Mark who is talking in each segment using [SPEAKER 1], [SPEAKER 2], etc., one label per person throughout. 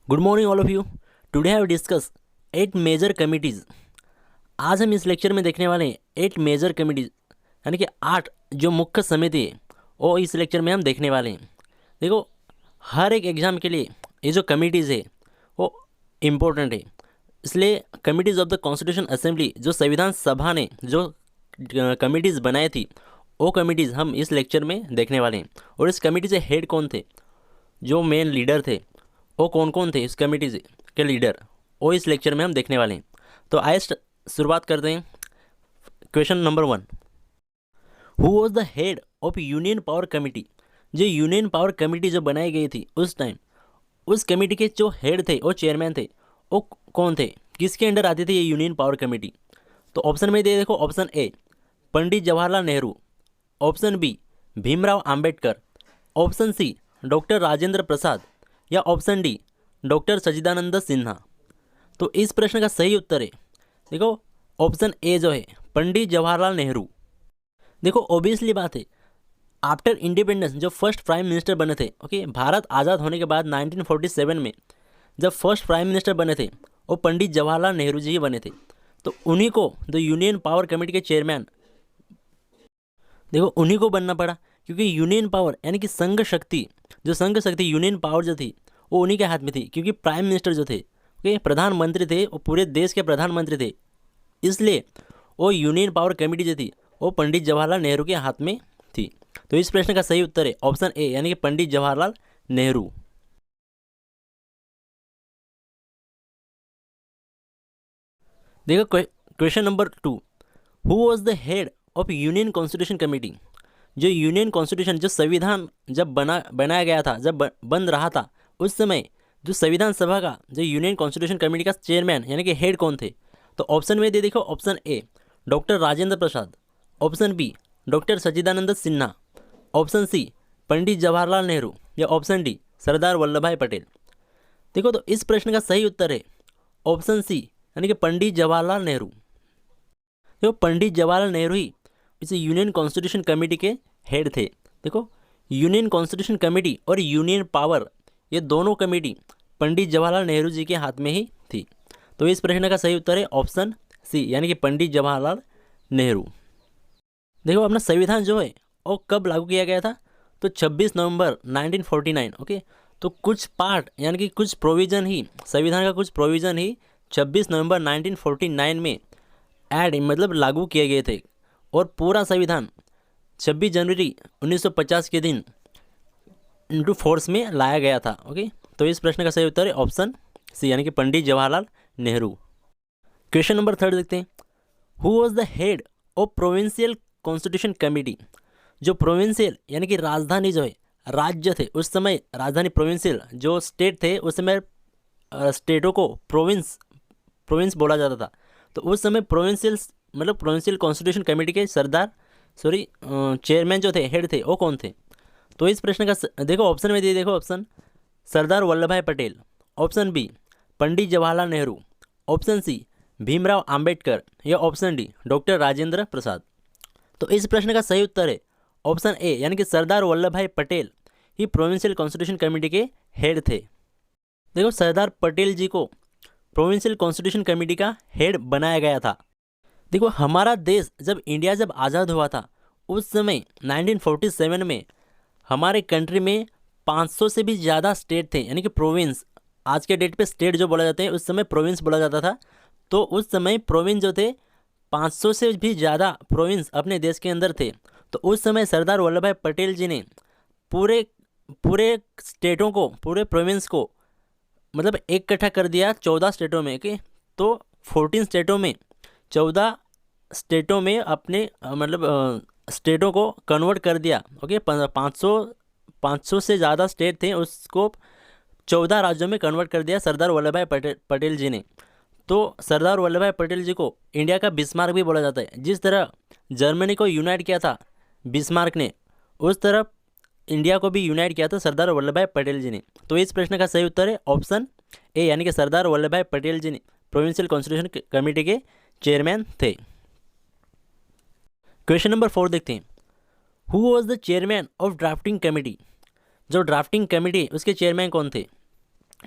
[SPEAKER 1] Good morning all of you. Today have discuss 8 major committees. आज हम इस lecture में देखने वाले हैं 8 मेजर कमिटीज़, यानी कि 8 जो मुख्य समिति है वो इस लेक्चर में हम देखने वाले हैं। देखो, हर एक एग्ज़ाम के लिए ये जो कमिटीज़ है वो इम्पोर्टेंट है। इसलिए committees of the constitution assembly, जो संविधान सभा ने जो कमिटीज़ बनाई थी, वो कमिटीज़ हम इस लेक्चर में देखने वाले हैं। और इस कमिटी से हेड कौन थे, जो मेन लीडर थे, वो कौन कौन थे इस कमेटी के लीडर, वो इस लेक्चर में हम देखने वाले हैं। तो आइए शुरुआत करते हैं। Question number 1, who was the head of union power committee. जो यूनियन पावर कमेटी जो बनाई गई थी उस टाइम, उस कमेटी के जो हेड थे, वो चेयरमैन थे, वो कौन थे, किसके अंडर आती थी ये यूनियन पावर कमेटी। तो ऑप्शन में दे देखो, option A Pandit Jawaharlal Nehru, option B Bhimrao Ambedkar, option C doctor Rajendra Prasad, या option D doctor Sachchidananda Sinha. तो इस प्रश्न का सही उत्तर है, देखो, ऑप्शन ए जो है पंडित जवाहरलाल नेहरू। देखो, ऑब्वियसली बात है, आफ्टर इंडिपेंडेंस जो फर्स्ट प्राइम मिनिस्टर बने थे, ओके, भारत आज़ाद होने के बाद 1947 में जब फर्स्ट प्राइम मिनिस्टर बने थे वो पंडित जवाहरलाल नेहरू जी ही बने थे। तो उन्हीं को द यूनियन पावर कमेटी के चेयरमैन, देखो, उन्हीं को बनना पड़ा, क्योंकि यूनियन पावर यानी कि संघ शक्ति, जो संघ शक्ति यूनियन पावर जो थी वो उन्हीं के हाथ में थी। क्योंकि प्राइम मिनिस्टर जो थे, ओके, प्रधानमंत्री थे, वो पूरे देश के प्रधानमंत्री थे, इसलिए वो यूनियन पावर कमेटी जो थी वो पंडित जवाहरलाल नेहरू के हाथ में थी। तो इस प्रश्न का सही उत्तर है ऑप्शन ए, यानी कि पंडित जवाहरलाल नेहरू। देखो, question number 2, who was the head of union constitution committee. जो यूनियन कॉन्स्टिट्यूशन, जो संविधान जब बनाया गया था, जब बन रहा था, उस समय जो संविधान सभा का जो यूनियन कॉन्स्टिट्यूशन कमेटी का चेयरमैन यानी कि हेड कौन थे। तो ऑप्शन में दे देखो, option A doctor Rajendra Prasad, option B doctor Sachchidananda Sinha, option C Pandit Jawaharlal Nehru, या ऑप्शन डी सरदार वल्लभ भाई पटेल। देखो, तो इस प्रश्न का सही उत्तर है ऑप्शन सी, यानी कि पंडित जवाहरलाल नेहरू। देखो, पंडित जवाहरलाल नेहरू ही इस यूनियन कॉन्स्टिट्यूशन कमेटी के हेड थे। देखो, यूनियन कॉन्स्टिट्यूशन कमेटी और यूनियन पावर, ये दोनों कमेटी पंडित जवाहरलाल नेहरू जी के हाथ में ही थी। तो इस प्रश्न का सही उत्तर है ऑप्शन सी, यानी कि पंडित जवाहरलाल नेहरू। देखो, अपना संविधान जो है वो कब लागू किया गया था, तो 26 नवंबर 1949। ओके, तो कुछ पार्ट यानी कि कुछ प्रोविज़न ही, संविधान का कुछ प्रोविज़न ही 26 नवंबर 1949 में ऐड मतलब लागू किए गए थे, और पूरा संविधान 26 जनवरी 1950 के दिन इनटू फोर्स में लाया गया था। ओके, तो इस प्रश्न का सही उत्तर है ऑप्शन सी, यानी कि पंडित जवाहरलाल नेहरू। क्वेश्चन नंबर 3 देखते हैं, who was the head of provincial constitution committee. जो प्रोविंशियल यानी कि राजधानी जो है, राज्य थे उस समय, राजधानी प्रोविंशियल जो स्टेट थे उस समय, स्टेटों को प्रोविंस बोला जाता था। तो उस समय प्रोविंशियल मतलब प्रोविंशियल कॉन्स्टिट्यूशन कमेटी के चेयरमैन जो थे, हेड थे, वो कौन थे। तो इस प्रश्न का देखो, ऑप्शन में दिए देखो, ऑप्शन सरदार Vallabh bhai Patel, option B Pandit Jawaharlal Nehru, option सी भीमराव आम्बेडकर, या ऑप्शन डी डॉक्टर राजेंद्र प्रसाद। तो इस प्रश्न का सही उत्तर है ऑप्शन ए, यानी कि सरदार वल्लभ भाई पटेल ही प्रोविंशियल कॉन्स्टिट्यूशन कमेटी के हेड थे। देखो, सरदार पटेल जी को प्रोविंशियल कॉन्स्टिट्यूशन कमेटी का हेड बनाया गया था। देखो, हमारा देश जब आज़ाद हुआ था उस समय 1947 में हमारे कंट्री में 500 से भी ज़्यादा स्टेट थे, यानी कि प्रोविंस। आज के डेट पे स्टेट जो बोला जाते हैं, उस समय प्रोविंस बोला जाता था। तो उस समय प्रोविंस जो थे, 500 से भी ज़्यादा प्रोविंस अपने देश के अंदर थे। तो उस समय सरदार वल्लभ भाई पटेल जी ने पूरे पूरे स्टेटों को, पूरे प्रोविंस को मतलब इकट्ठा कर दिया 14 स्टेटों में। ओके, तो 14 स्टेटों में, 14 स्टेटों में अपने स्टेटों को कन्वर्ट कर दिया। ओके, 500 से ज़्यादा स्टेट थे, उसको 14 राज्यों में कन्वर्ट कर दिया सरदार वल्लभ भाई पटेल जी ने। तो सरदार वल्लभ भाई पटेल जी को इंडिया का बिस्मार्क भी बोला जाता है। जिस तरह जर्मनी को यूनाइट किया था बिस्मार्क ने, उस तरह इंडिया को भी यूनाइट किया था सरदार वल्लभ भाई पटेल जी ने। तो इस प्रश्न का सही उत्तर है ऑप्शन ए, यानी कि सरदार वल्लभ भाई पटेल जी ने प्रोविंशियल कॉन्स्टिट्यूशन कमेटी के चेयरमैन थे। क्वेश्चन नंबर 4 देखते हैं, who was the chairman of drafting committee. जो ड्राफ्टिंग कमेटी उसके चेयरमैन कौन थे।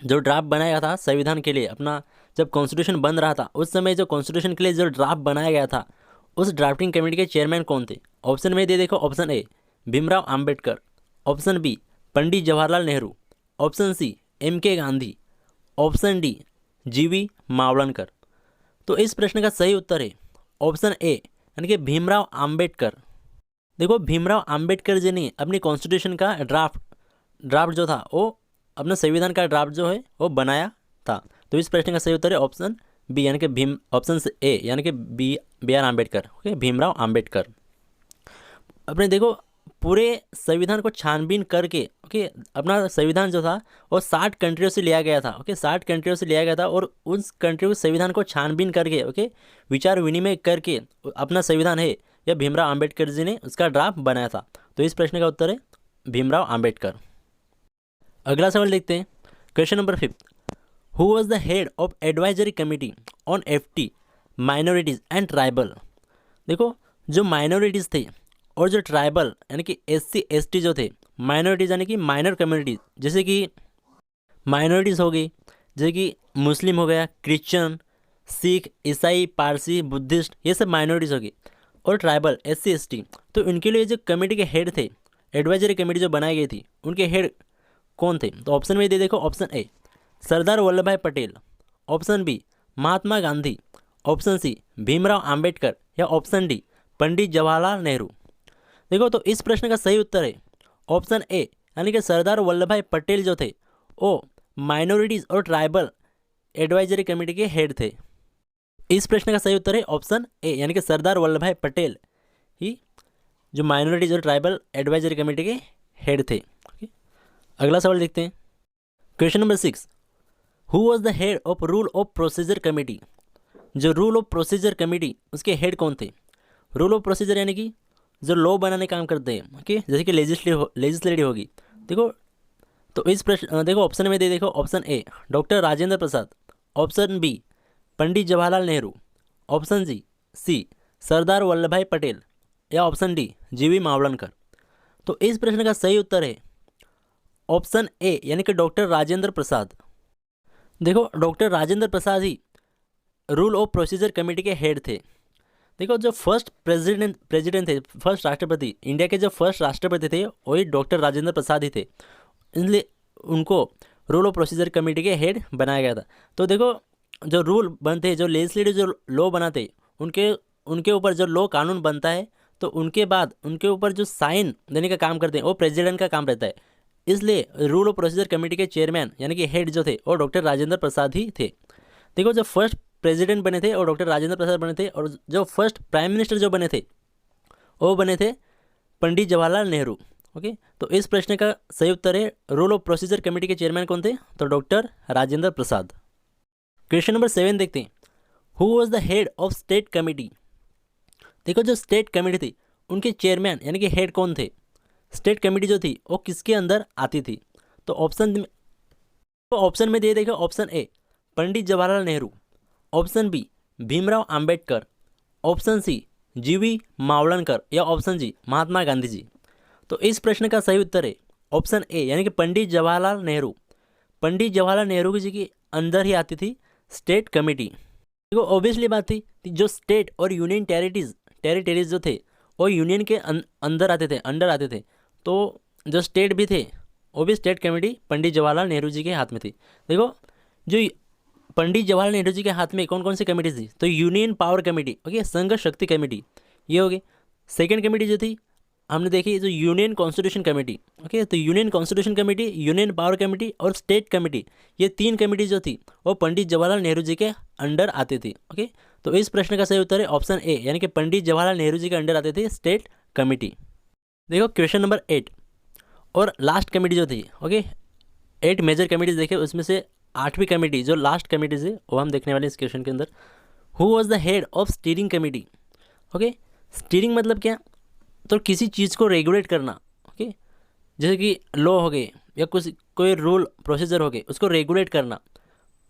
[SPEAKER 1] जो ड्राफ्ट बनाया गया था संविधान के लिए अपना, जब कॉन्स्टिट्यूशन बन रहा था उस समय जो कॉन्स्टिट्यूशन के लिए जो ड्राफ्ट बनाया गया था, उस ड्राफ्टिंग कमेटी के चेयरमैन कौन थे? ऑप्शन में दे देखो, option A Bhimrao Ambedkar, option B Pandit Jawaharlal Nehru, option C M K Gandhi, option D जीवी मावलनकर। तो इस प्रश्न का सही उत्तर है ऑप्शन ए यानी कि भीमराव अंबेडकर। देखो भीमराव अंबेडकर जी ने अपनी कॉन्स्टिट्यूशन का ड्राफ्ट जो था वो अपना संविधान का ड्राफ्ट जो है वो बनाया था। तो इस प्रश्न का सही उत्तर है ऑप्शन बी यानी कि ऑप्शन ए यानी कि B R Ambedkar. Okay, Bhimrao Ambedkar. अपने देखो पूरे संविधान को छानबीन करके, ओके, अपना संविधान जो था वो 60 कंट्रियों से लिया गया था। ओके, 60 कंट्रियों से लिया गया था और उस कंट्री के संविधान को छानबीन करके, ओके, विचार विनिमय करके अपना संविधान है यह भीमराव अंबेडकर जी ने उसका ड्राफ्ट बनाया था। तो इस प्रश्न का उत्तर है भीमराव अंबेडकर। अगला सवाल देखते हैं, question number 5। Who was the head of advisory committee on FT minorities and tribal. देखो जो माइनॉरिटीज़ थे और जो ट्राइबल यानी कि एससी एसटी जो थे, माइनॉरिटीज़ यानी कि माइनर कम्युनिटीज़, जैसे कि माइनॉरिटीज़ हो गई, जैसे कि मुस्लिम हो गया, क्रिश्चियन, सिख, ईसाई, पारसी, बुद्धिस्ट, ये सब माइनॉरिटीज़ हो गई, और ट्राइबल एससी एसटी। तो इनके लिए जो कमेटी के हेड थे, एडवाइजरी कमेटी जो बनाई गई थी, उनके हेड कौन थे? तो ऑप्शन में दे देखो, ऑप्शन ए सरदार Vallabh bhai Patel, option B Mahatma Gandhi, option C Bhimrao Ambedkar, या ऑप्शन डी पंडित जवाहरलाल नेहरू। देखो तो इस प्रश्न का सही उत्तर है ऑप्शन ए यानी कि सरदार वल्लभ भाई पटेल जो थे वो माइनॉरिटीज़ और ट्राइबल एडवाइजरी कमेटी के हेड थे। इस प्रश्न का सही उत्तर है ऑप्शन ए यानी कि सरदार वल्लभ भाई पटेल ही जो माइनॉरिटीज़ और ट्राइबल एडवाइजरी कमेटी के हेड थे। अगला सवाल देखते हैं, question number 6। Who was the head of rule of procedure committee. जो रूल ऑफ प्रोसीजर कमेटी उसके हेड कौन थे? रूल ऑफ प्रोसीजर यानी कि जो लॉ बनाने का काम करते हैं, ओके, जैसे कि लेजिस्लेटिव होगी। देखो तो इस प्रश्न देखो ऑप्शन में दे देखो, option A doctor Rajendra Prasad, option B Pandit Jawaharlal Nehru, option C Sardar Vallabh bhai Patel, या ऑप्शन डी जीवी मावलनकर। तो इस प्रश्न का सही उत्तर है ऑप्शन ए यानी कि डॉक्टर राजेंद्र प्रसाद। देखो doctor Rajendra Prasad he rule of procedure committee के हेड थे। देखो जो फर्स्ट प्रेसिडेंट थे, फर्स्ट राष्ट्रपति, इंडिया के जो फर्स्ट राष्ट्रपति थे वही डॉक्टर राजेंद्र प्रसाद ही थे, इसलिए उनको रूल ऑफ प्रोसीजर कमेटी के हेड बनाया गया था। तो देखो जो रूल बनते, जो लेजिस्लेटिव जो लॉ बनाते, उनके ऊपर जो लॉ कानून बनता है, तो उनके बाद उनके ऊपर जो साइन देने का काम करते हैं वो प्रेसिडेंट का काम रहता है। इसलिए रूल ऑफ प्रोसीजर कमेटी के चेयरमैन यानी कि हेड जो थे वो डॉक्टर राजेंद्र प्रसाद ही थे। देखो जो फर्स्ट प्रेसिडेंट बने थे और डॉक्टर राजेंद्र प्रसाद बने थे, और जो फर्स्ट प्राइम मिनिस्टर जो बने थे वो बने थे पंडित जवाहरलाल नेहरू। ओके, तो इस प्रश्न का सही उत्तर है रूल ऑफ प्रोसीजर कमेटी के चेयरमैन कौन थे? तो डॉक्टर राजेंद्र प्रसाद। क्वेश्चन नंबर 7 देखते हैं, who was the head of state committee. देखो जो स्टेट कमेटी थी उनके चेयरमैन यानी कि हेड कौन थे? स्टेट कमेटी जो थी वो किसके अंदर आती थी? तो ऑप्शन में दे देखो, option A Pandit Jawaharlal Nehru, option B Bhimrao Ambedkar, option C G V Mavalankar, या ऑप्शन जी महात्मा गांधी जी। तो इस प्रश्न का सही उत्तर है ऑप्शन ए यानी कि पंडित जवाहरलाल नेहरू। पंडित जवाहरलाल नेहरू जी के अंदर ही आती थी स्टेट कमेटी। देखो ऑब्वियसली बात थी जो स्टेट और यूनियन टेरिटरीज जो थे वो यूनियन के अंदर आते थे। तो जो स्टेट भी थे वो भी स्टेट कमेटी पंडित जवाहरलाल नेहरू जी के हाथ में थी। देखो जो पंडित जवाहरलाल नेहरू जी के हाथ में कौन कौन सी कमेटी थी? तो यूनियन पावर कमेटी, ओके, संघ शक्ति कमेटी, ये होगी। सेकेंड कमेटी जो थी हमने देखी जो यूनियन कॉन्स्टिट्यूशन कमेटी, ओके, तो union constitution committee, union power committee और स्टेट कमेटी, ये 3 कमेटी जो थी वो पंडित जवाहरलाल नेहरू जी के अंडर आती थी। ओके, तो इस प्रश्न का सही उत्तर है ऑप्शन ए यानी कि पंडित जवाहरलाल नेहरू जी के अंडर आते थे स्टेट कमेटी। देखो क्वेश्चन नंबर 8 और लास्ट कमेटी जो थी, ओके, 8 मेजर कमेटीज देखे, उसमें से 8वीं कमेटी जो लास्ट कमेटी है वो हम देखने वाले इस क्वेश्चन के अंदर। Who was the head of steering committee. Okay, steering मतलब क्या? तो किसी चीज़ को रेगुलेट करना, ओके, जैसे कि लॉ हो गए या कोई रूल प्रोसीजर हो गए उसको रेगुलेट करना,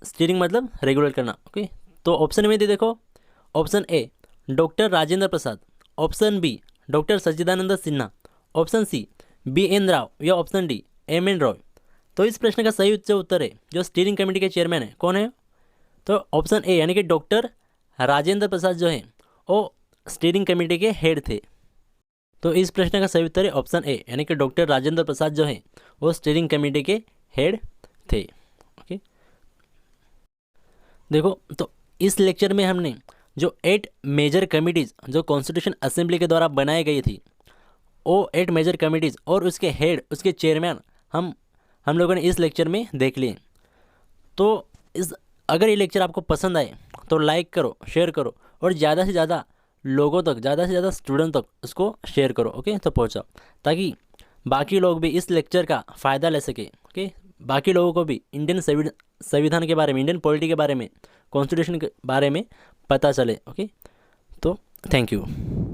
[SPEAKER 1] स्टीयरिंग मतलब रेगुलेट करना। ओके, तो ऑप्शन में दे देखो, option A doctor Rajendra Prasad, option B doctor Sachchidananda Sinha, option C B N Rau, या option D M N Roy. तो इस प्रश्न का सही जो उत्तर है, जो स्टीयरिंग कमेटी के चेयरमैन है, कौन है? तो ऑप्शन ए यानी कि डॉक्टर राजेंद्र प्रसाद जो है वो स्टीयरिंग कमेटी के हेड थे। तो इस प्रश्न का सही उत्तर है ऑप्शन ए यानी कि डॉक्टर राजेंद्र प्रसाद जो है वो स्टीयरिंग कमेटी के हेड थे। ओके, देखो तो इस लेक्चर में हमने जो 8 मेजर कमिटीज़ जो कॉन्स्टिट्यूशन असेंबली के द्वारा बनाई गई थी, वो 8 मेजर कमिटीज़ और उसके हेड, उसके चेयरमैन हम लोगों ने इस लेक्चर में देख लिए। तो अगर ये लेक्चर आपको पसंद आए तो लाइक करो, शेयर करो और ज़्यादा से ज़्यादा लोगों तक, ज़्यादा से ज़्यादा स्टूडेंट तक उसको शेयर करो। ओके, तो पहुँचाओ ताकि बाकी लोग भी इस लेक्चर का फ़ायदा ले सके। ओके, बाकी लोगों को भी इंडियन संविधान के बारे में, इंडियन पॉलिटी के बारे में, कॉन्स्टिट्यूशन के बारे में पता चले। ओके, तो थैंक यू।